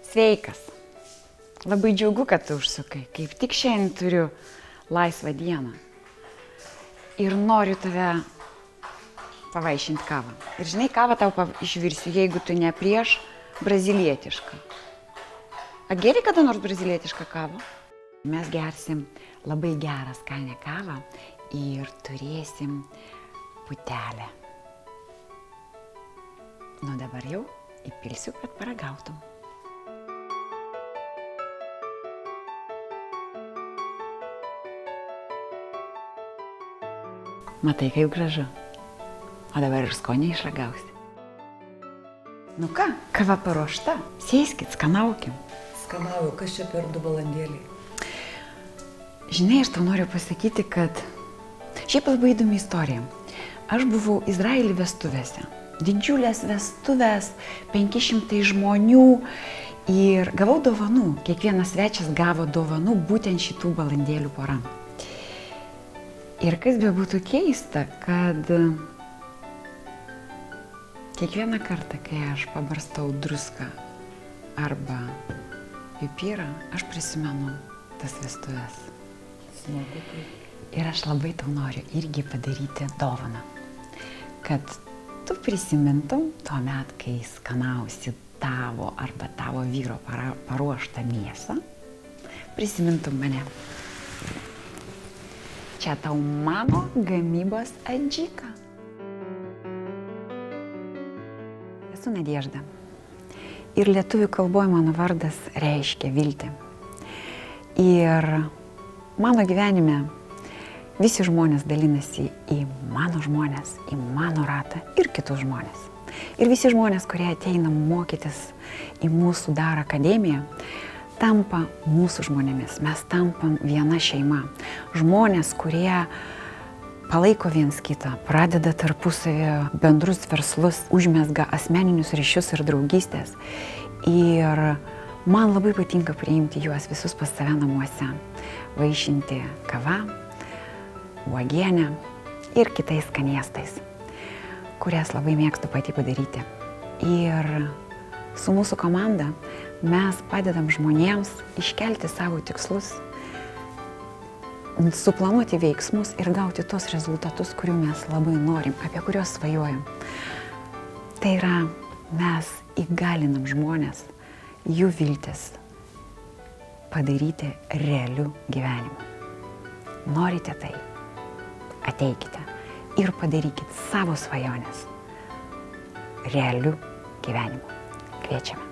Sveikas. Labai džiaugu, kad tu užsukai. Kaip tik šiandien turiu laisvą dieną. Ir noriu tave pavaišinti kavą. Ir žinai, kavą tau išvirsiu, jeigu tu ne prieš brazilietišką. Ar geri kada nors brazilietišką kavą? Mes gersim labai gerą skanę kavą ir turėsim putelę. Nu dabar jau įpilsiu, kad paragautum. Matai, kaip gražu. O dabar ir skonį išragausi. Nu ką, kava paruošta. Sėskit, skanaukim. Skanauju, kas čia per 2 valandėlį? Žinai, aš tau noriu pasakyti, kad šiaip labai įdomi istorija. Aš buvau Izraely vestuvėse. Didžiulės vestuvės, 500 žmonių ir gavau dovanų. Kiekvienas svečias gavo dovanų būtent šitų valandėlių pora. Ir kas bebūtų keista, kad kiekvieną kartą, kai aš pabarstau druską arba pipirą, aš prisimenu tas vestuvės. Smagu tai. Ir aš labai tau noriu irgi padaryti dovaną, kad tu prisimintum tuomet, kai skanausi tavo arba tavo vyro paruoštą mėsą, prisimintum mane. Čia tau mano gamybos adžika. Esu Nadežda. Ir lietuvių kalboje mano vardas reiškia viltį. Ir mano gyvenime visi žmonės dalinasi į mano žmonės, į mano ratą ir kitus žmonės. Ir visi žmonės, kurie ateina mokytis į mūsų Dar akademiją, tampa mūsų žmonėmis. Mes tampam viena šeima. Žmonės, kurie palaiko viens kitą, pradeda tarpusavį bendrus verslus, užmezga asmeninius ryšius ir draugystės. Ir man labai patinka priimti juos visus pas save namuose, vaišinti kava, uogienę ir kitais skanėstais, kurias labai mėgstu pati padaryti. Ir su mūsų komanda mes padedam žmonėms iškelti savo tikslus, suplanuoti veiksmus ir gauti tos rezultatus, kurių mes labai norim, apie kuriuos svajojam. Tai yra, mes įgalinam žmonės, jų viltis padaryti realiu gyvenimu. Norite tai? Ateikite ir padarykite savo svajonės realiu gyvenimu. Kviečiame.